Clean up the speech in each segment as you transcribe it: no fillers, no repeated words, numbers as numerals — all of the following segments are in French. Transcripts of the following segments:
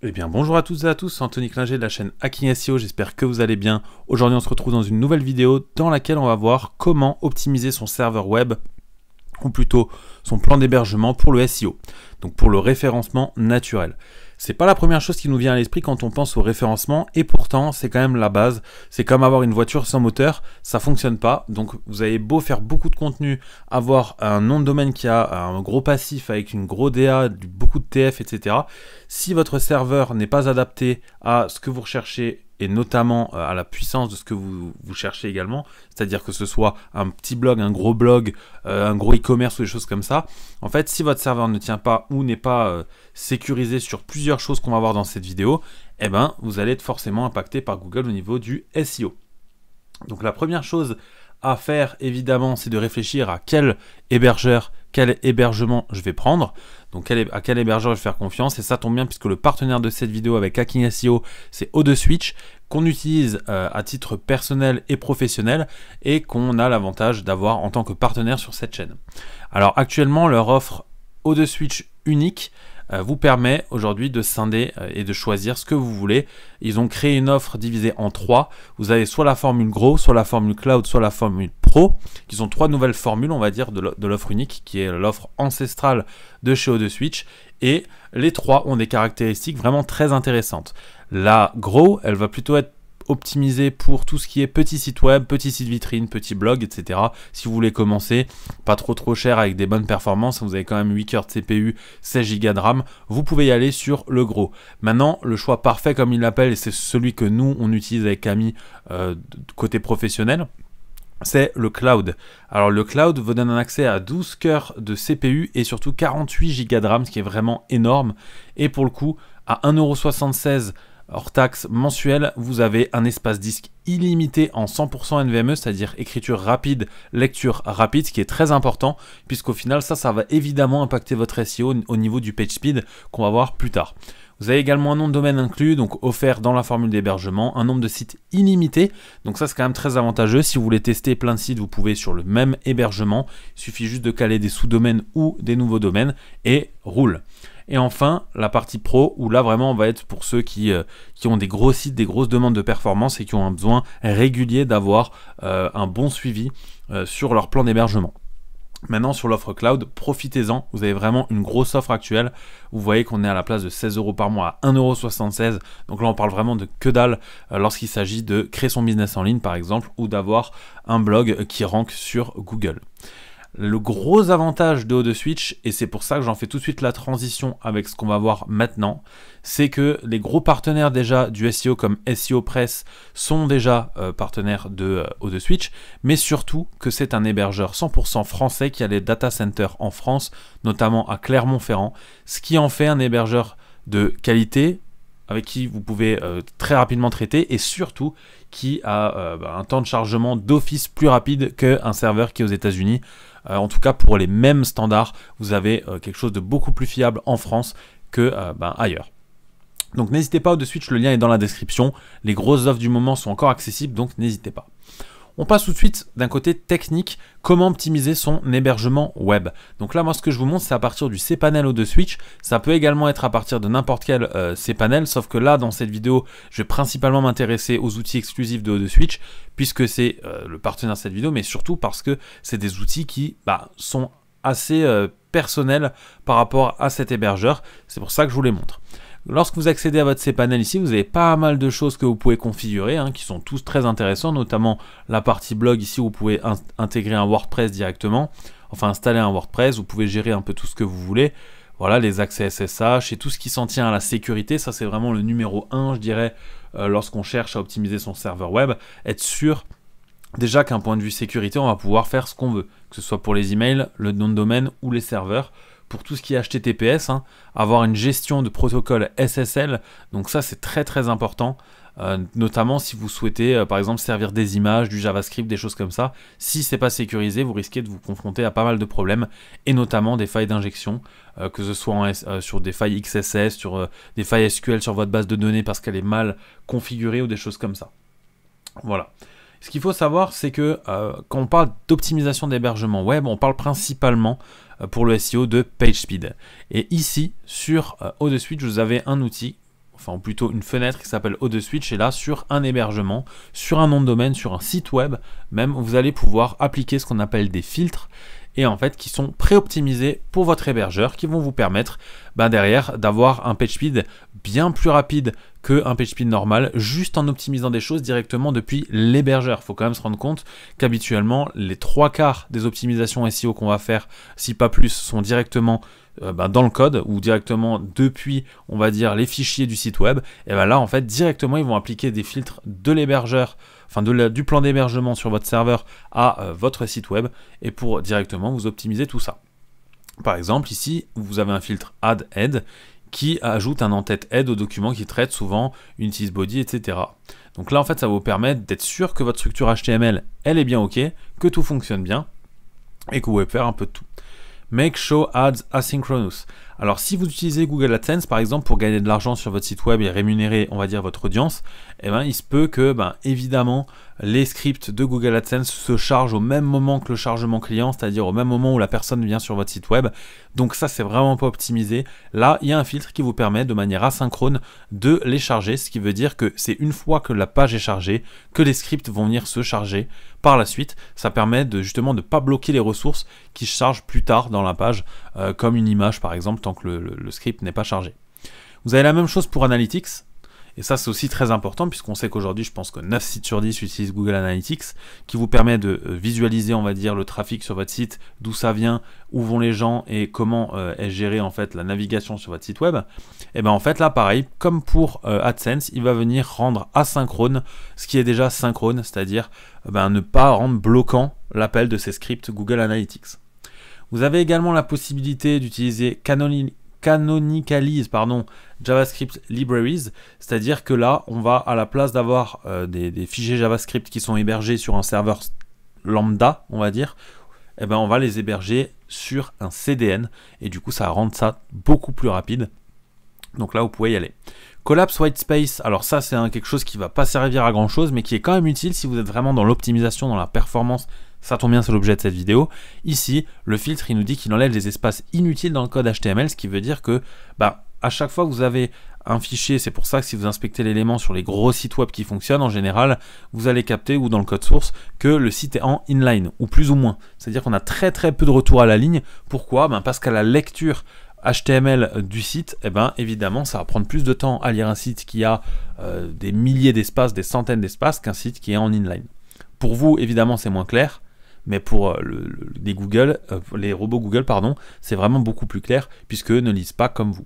Eh bien bonjour à toutes et à tous, c'est Anthony Klinger de la chaîne Hacking SEO, j'espère que vous allez bien. Aujourd'hui on se retrouve dans une nouvelle vidéo dans laquelle on va voir comment optimiser son serveur web, ou plutôt son plan d'hébergement pour le SEO, donc pour le référencement naturel. C'est pas la première chose qui nous vient à l'esprit quand on pense au référencement, et pourtant c'est quand même la base. C'est comme avoir une voiture sans moteur, ça fonctionne pas. Donc vous avez beau faire beaucoup de contenu, avoir un nom de domaine qui a un gros passif avec une gros DA, beaucoup de TF, etc. Si votre serveur n'est pas adapté à ce que vous recherchez, et notamment à la puissance de ce que vous cherchez également, c'est-à-dire que ce soit un petit blog, un gros blog, un gros e-commerce ou des choses comme ça, en fait, si votre serveur ne tient pas ou n'est pas sécurisé sur plusieurs choses qu'on va voir dans cette vidéo, eh ben, vous allez être forcément impacté par Google au niveau du SEO. Donc la première chose à faire, évidemment, c'est de réfléchir à quel hébergeur, quel hébergement je vais prendre. Donc à quel hébergeur je vais faire confiance, et ça tombe bien puisque le partenaire de cette vidéo avec Hacking SEO, c'est O2Switch, qu'on utilise à titre personnel et professionnel, et qu'on a l'avantage d'avoir en tant que partenaire sur cette chaîne. Alors actuellement, leur offre O2Switch unique vous permet aujourd'hui de scinder et de choisir ce que vous voulez. Ils ont créé une offre divisée en trois. Vous avez soit la formule Gros, soit la formule Cloud, soit la formule Pro, qui sont trois nouvelles formules, on va dire, de l'offre unique, qui est l'offre ancestrale de chez O2Switch. Et les trois ont des caractéristiques vraiment très intéressantes. La Gros, elle va plutôt être optimisé pour tout ce qui est petit site web, petit site vitrine, petit blog, etc. Si vous voulez commencer, pas trop cher avec des bonnes performances, vous avez quand même 8 cœurs de CPU, 16 Go de RAM, vous pouvez y aller sur le gros. Maintenant, le choix parfait comme il l'appelle, et c'est celui que nous on utilise avec Camille côté professionnel, c'est le cloud. Alors le cloud vous donne un accès à 12 cœurs de CPU et surtout 48 Go de RAM, ce qui est vraiment énorme. Et pour le coup, à 1,76 € hors taxe mensuel, vous avez un espace disque illimité en 100% NVMe, c'est-à-dire écriture rapide, lecture rapide, ce qui est très important, puisqu'au final, ça va évidemment impacter votre SEO au niveau du page speed qu'on va voir plus tard. Vous avez également un nom de domaine inclus, donc offert dans la formule d'hébergement, un nombre de sites illimité, donc ça c'est quand même très avantageux. Si vous voulez tester plein de sites, vous pouvez sur le même hébergement, il suffit juste de caler des sous-domaines ou des nouveaux domaines, et roule. Et enfin, la partie pro, où là vraiment on va être pour ceux qui ont des gros sites, des grosses demandes de performance et qui ont un besoin régulier d'avoir un bon suivi sur leur plan d'hébergement. Maintenant sur l'offre cloud, profitez-en, vous avez vraiment une grosse offre actuelle. Vous voyez qu'on est à la place de 16 € par mois à 1,76 €. Donc là on parle vraiment de que dalle lorsqu'il s'agit de créer son business en ligne par exemple, ou d'avoir un blog qui rank sur Google. Le gros avantage de O2Switch, et c'est pour ça que j'en fais tout de suite la transition avec ce qu'on va voir maintenant, c'est que les gros partenaires déjà du SEO comme SEO Press sont déjà partenaires de O2Switch, mais surtout que c'est un hébergeur 100% français qui a les data centers en France, notamment à Clermont-Ferrand, ce qui en fait un hébergeur de qualité, avec qui vous pouvez très rapidement traiter, et surtout qui a un temps de chargement d'office plus rapide qu'un serveur qui est aux États-Unis. En tout cas, pour les mêmes standards, vous avez quelque chose de beaucoup plus fiable en France que ailleurs. Donc n'hésitez pas, O2Switch, le lien est dans la description. Les grosses offres du moment sont encore accessibles, donc n'hésitez pas. On passe tout de suite d'un côté technique, comment optimiser son hébergement web. Donc là, moi, ce que je vous montre, c'est à partir du cPanel O2Switch. Ça peut également être à partir de n'importe quel cPanel, sauf que là, dans cette vidéo, je vais principalement m'intéresser aux outils exclusifs de O2Switch, puisque c'est le partenaire de cette vidéo, mais surtout parce que c'est des outils qui sont assez personnels par rapport à cet hébergeur. C'est pour ça que je vous les montre. Lorsque vous accédez à votre cPanel ici, vous avez pas mal de choses que vous pouvez configurer, qui sont tous très intéressants, notamment la partie blog ici où vous pouvez intégrer un WordPress directement, enfin installer un WordPress, vous pouvez gérer un peu tout ce que vous voulez, voilà, les accès SSH et tout ce qui s'en tient à la sécurité. Ça c'est vraiment le numéro 1, je dirais, lorsqu'on cherche à optimiser son serveur web, être sûr déjà qu'un point de vue sécurité, on va pouvoir faire ce qu'on veut, que ce soit pour les emails, le nom de domaine ou les serveurs. Pour tout ce qui est HTTPS, avoir une gestion de protocole SSL, donc ça c'est très important, notamment si vous souhaitez par exemple servir des images, du JavaScript, des choses comme ça. Si c'est pas sécurisé, vous risquez de vous confronter à pas mal de problèmes, et notamment des failles d'injection, que ce soit sur des failles XSS, sur des failles SQL sur votre base de données parce qu'elle est mal configurée ou des choses comme ça. Voilà. Ce qu'il faut savoir, c'est que quand on parle d'optimisation d'hébergement web, on parle principalement pour le SEO de PageSpeed. Et ici, sur O2Switch, vous avez un outil enfin ou plutôt une fenêtre qui s'appelle O2Switch, et là sur un hébergement, sur un nom de domaine, sur un site web même, vous allez pouvoir appliquer ce qu'on appelle des filtres, et en fait qui sont pré-optimisés pour votre hébergeur, qui vont vous permettre derrière d'avoir un page speed bien plus rapide qu'un page speed normal, juste en optimisant des choses directement depuis l'hébergeur. Il faut quand même se rendre compte qu'habituellement les 3/4 des optimisations SEO qu'on va faire, si pas plus, sont directement dans le code ou directement depuis, on va dire, les fichiers du site web. Et là en fait directement ils vont appliquer des filtres de l'hébergeur, enfin du plan d'hébergement sur votre serveur à votre site web, et pour directement vous optimiser tout ça. Par exemple ici vous avez un filtre add head qui ajoute un en-tête head au document qui traite souvent une tease body, etc. Donc là en fait ça va vous permettre d'être sûr que votre structure HTML elle est bien ok, que tout fonctionne bien et que vous pouvez faire un peu de tout. Make show ads asynchronous. Alors si vous utilisez Google AdSense par exemple pour gagner de l'argent sur votre site web et rémunérer, on va dire, votre audience, il se peut que évidemment les scripts de Google AdSense se chargent au même moment que le chargement client, c'est-à-dire au même moment où la personne vient sur votre site web. Donc ça c'est vraiment pas optimisé. Là il y a un filtre qui vous permet de manière asynchrone de les charger, ce qui veut dire que c'est une fois que la page est chargée que les scripts vont venir se charger par la suite. Ça permet justement de ne pas bloquer les ressources qui se chargent plus tard dans la page, comme une image par exemple, tant que le script n'est pas chargé. Vous avez la même chose pour Analytics, et ça c'est aussi très important puisqu'on sait qu'aujourd'hui je pense que 9 sites sur 10 utilisent Google Analytics, qui vous permet de visualiser, on va dire, le trafic sur votre site, d'où ça vient, où vont les gens et comment est gérée en fait la navigation sur votre site web. Et en fait là pareil, comme pour AdSense, il va venir rendre asynchrone ce qui est déjà synchrone, c'est-à-dire ne pas rendre bloquant l'appel de ces scripts Google Analytics. Vous avez également la possibilité d'utiliser Canonicalize JavaScript Libraries, c'est-à-dire que là, on va, à la place d'avoir des fichiers JavaScript qui sont hébergés sur un serveur lambda, on va dire, on va les héberger sur un CDN, et du coup, ça va rendre ça beaucoup plus rapide. Donc là, vous pouvez y aller. Collapse White Space, alors ça, c'est quelque chose qui ne va pas servir à grand-chose, mais qui est quand même utile si vous êtes vraiment dans l'optimisation, dans la performance. Ça tombe bien, c'est l'objet de cette vidéo. Ici, le filtre, il nous dit qu'il enlève les espaces inutiles dans le code HTML, ce qui veut dire que à chaque fois que vous avez un fichier, c'est pour ça que si vous inspectez l'élément sur les gros sites web qui fonctionnent, en général, vous allez capter, ou dans le code source, que le site est en inline, ou plus ou moins. C'est-à-dire qu'on a très très peu de retour à la ligne. Pourquoi ? Parce qu'à la lecture HTML du site, évidemment, ça va prendre plus de temps à lire un site qui a des milliers d'espaces, des centaines d'espaces, qu'un site qui est en inline. Pour vous, évidemment, c'est moins clair. Mais pour les robots Google, c'est vraiment beaucoup plus clair puisque ne lisent pas comme vous.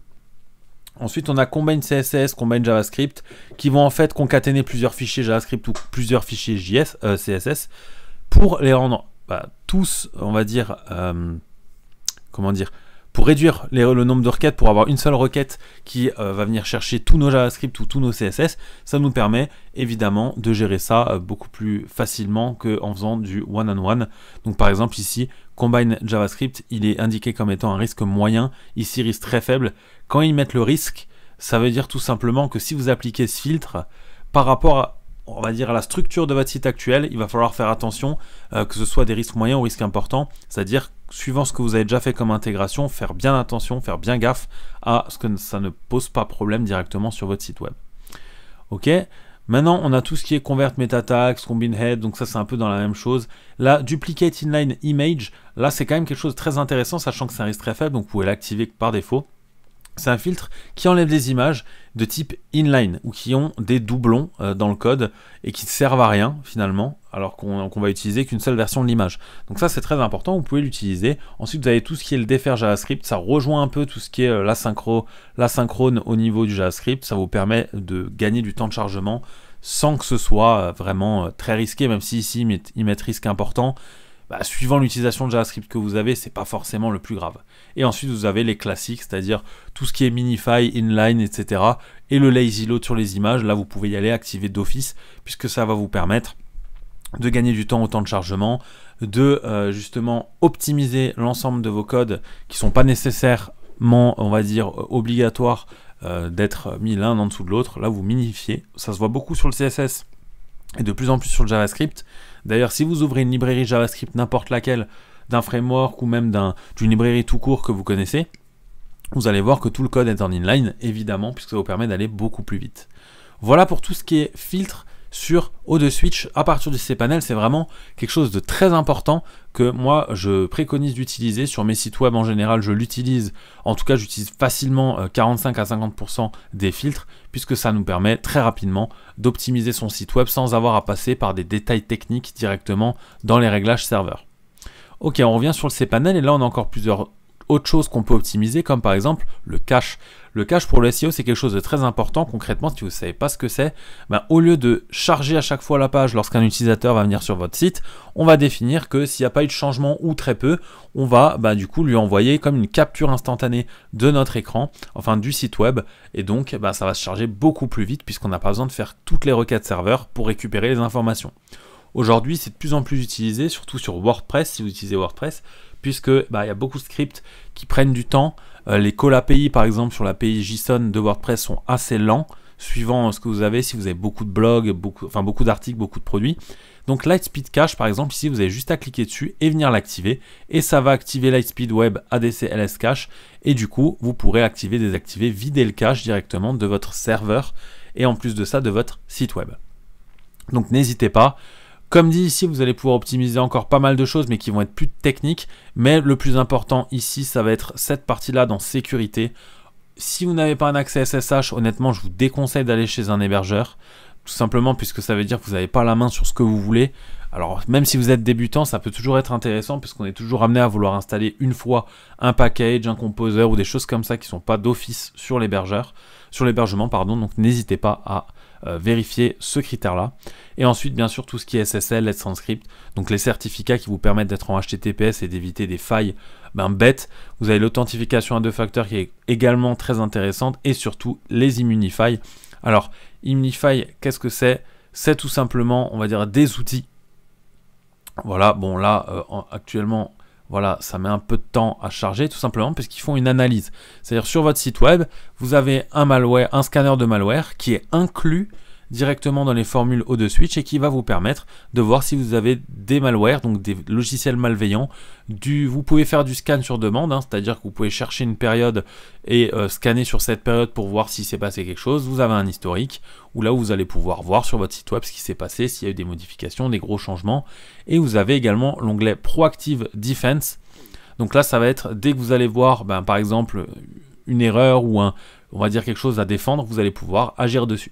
Ensuite, on a Combine CSS, Combine JavaScript qui vont en fait concaténer plusieurs fichiers JavaScript ou plusieurs fichiers CSS pour les rendre tous, on va dire, pour réduire le nombre de requêtes, pour avoir une seule requête qui va venir chercher tous nos JavaScript ou tous nos CSS, ça nous permet évidemment de gérer ça beaucoup plus facilement qu'en faisant du one-on-one. Donc par exemple ici, Combine JavaScript, il est indiqué comme étant un risque moyen, ici risque très faible. Quand ils mettent le risque, ça veut dire tout simplement que si vous appliquez ce filtre, par rapport à, on va dire, à la structure de votre site actuel, il va falloir faire attention que ce soit des risques moyens ou risques importants, c'est-à-dire suivant ce que vous avez déjà fait comme intégration, faire bien attention, faire bien gaffe à ce que ça ne pose pas problème directement sur votre site web. Ok, maintenant on a tout ce qui est convert meta tags, combine head, donc ça c'est un peu dans la même chose. Là, duplicate inline image, là c'est quand même quelque chose de très intéressant, sachant que c'est un risque très faible, donc vous pouvez l'activer par défaut. C'est un filtre qui enlève des images de type inline ou qui ont des doublons dans le code et qui ne servent à rien finalement, alors qu'on va utiliser qu'une seule version de l'image. Donc ça c'est très important, vous pouvez l'utiliser. Ensuite vous avez tout ce qui est le défaire JavaScript, ça rejoint un peu tout ce qui est l'asynchrone au niveau du JavaScript, ça vous permet de gagner du temps de chargement sans que ce soit vraiment très risqué, même si ici ils mettent risque important. Suivant l'utilisation de JavaScript que vous avez, c'est pas forcément le plus grave. Et ensuite, vous avez les classiques, c'est-à-dire tout ce qui est minify, inline, etc. Et le lazy load sur les images, là, vous pouvez y aller activer d'office, puisque ça va vous permettre de gagner du temps au temps de chargement, de justement optimiser l'ensemble de vos codes qui sont pas nécessairement, on va dire, obligatoires d'être mis l'un en dessous de l'autre. Là, vous minifiez. Ça se voit beaucoup sur le CSS et de plus en plus sur le JavaScript. D'ailleurs, si vous ouvrez une librairie JavaScript, n'importe laquelle, d'un framework ou même d'une librairie tout court que vous connaissez, vous allez voir que tout le code est en inline, évidemment, puisque ça vous permet d'aller beaucoup plus vite. Voilà pour tout ce qui est filtre sur O2Switch à partir du cPanel. C'est vraiment quelque chose de très important que moi je préconise d'utiliser sur mes sites web en général. Je l'utilise, en tout cas j'utilise facilement 45 à 50% des filtres, puisque ça nous permet très rapidement d'optimiser son site web sans avoir à passer par des détails techniques directement dans les réglages serveurs. Ok, on revient sur le cPanel et là on a encore plusieurs autre chose qu'on peut optimiser, comme par exemple le cache. Le cache pour le SEO, c'est quelque chose de très important. Concrètement, si vous ne savez pas ce que c'est, au lieu de charger à chaque fois la page lorsqu'un utilisateur va venir sur votre site, on va définir que s'il n'y a pas eu de changement ou très peu, on va du coup lui envoyer comme une capture instantanée de notre écran, enfin du site web, et donc ça va se charger beaucoup plus vite puisqu'on n'a pas besoin de faire toutes les requêtes serveur pour récupérer les informations. Aujourd'hui, c'est de plus en plus utilisé, surtout sur WordPress, si vous utilisez WordPress, puisque il y a beaucoup de scripts qui prennent du temps. Les call API, par exemple, sur l'API JSON de WordPress sont assez lents, suivant ce que vous avez, si vous avez beaucoup de blogs, beaucoup d'articles, beaucoup de produits. Donc Lightspeed Cache, par exemple, ici, vous avez juste à cliquer dessus et venir l'activer, et ça va activer Lightspeed Web ADC LS Cache, et du coup, vous pourrez activer, désactiver, vider le cache directement de votre serveur, et en plus de ça, de votre site web. Donc n'hésitez pas. Comme dit ici, vous allez pouvoir optimiser encore pas mal de choses, mais qui vont être plus techniques. Mais le plus important ici, ça va être cette partie-là dans sécurité. Si vous n'avez pas un accès SSH, honnêtement, je vous déconseille d'aller chez un hébergeur. Tout simplement puisque ça veut dire que vous n'avez pas la main sur ce que vous voulez. Alors même si vous êtes débutant, ça peut toujours être intéressant puisqu'on est toujours amené à vouloir installer une fois un package, un composer ou des choses comme ça qui ne sont pas d'office sur l'hébergement, pardon. Donc n'hésitez pas à vérifier ce critère-là. Et ensuite, bien sûr, tout ce qui est SSL, Let's Encrypt, donc les certificats qui vous permettent d'être en HTTPS et d'éviter des failles bêtes. Vous avez l'authentification à 2 facteurs qui est également très intéressante et surtout les Immunify. Alors, Immunify, qu'est-ce que c'est? C'est tout simplement, on va dire, des outils. Voilà, bon là, actuellement, voilà, ça met un peu de temps à charger, tout simplement parce qu'ils font une analyse. C'est-à-dire sur votre site web, vous avez un malware, un scanner de malware qui est inclus directement dans les formules O2Switch et qui va vous permettre de voir si vous avez des malwares, donc des logiciels malveillants. Vous pouvez faire du scan sur demande, c'est-à-dire que vous pouvez chercher une période et scanner sur cette période pour voir s'il s'est passé quelque chose. Vous avez un historique où là où vous allez pouvoir voir sur votre site web ce qui s'est passé, s'il y a eu des modifications, des gros changements. Et vous avez également l'onglet Proactive Defense. Donc là, ça va être dès que vous allez voir, par exemple, une erreur ou on va dire quelque chose à défendre, vous allez pouvoir agir dessus.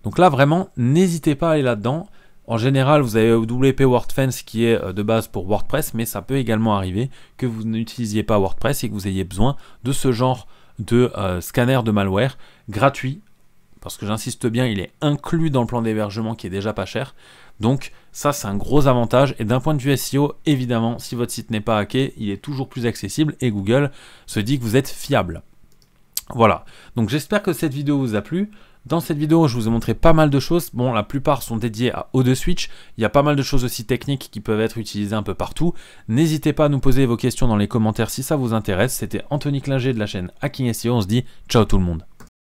Donc là, vraiment, n'hésitez pas à aller là-dedans. En général, vous avez WP WordFence qui est de base pour WordPress, mais ça peut également arriver que vous n'utilisiez pas WordPress et que vous ayez besoin de ce genre de scanner de malware gratuit. Parce que j'insiste bien, il est inclus dans le plan d'hébergement qui est déjà pas cher. Donc ça, c'est un gros avantage. Et d'un point de vue SEO, évidemment, si votre site n'est pas hacké, il est toujours plus accessible et Google se dit que vous êtes fiable. Voilà, donc j'espère que cette vidéo vous a plu. Dans cette vidéo, je vous ai montré pas mal de choses. Bon, la plupart sont dédiées à O2Switch. Il y a pas mal de choses aussi techniques qui peuvent être utilisées un peu partout. N'hésitez pas à nous poser vos questions dans les commentaires si ça vous intéresse. C'était Anthony Klinger de la chaîne Hacking SEO. On se dit ciao tout le monde.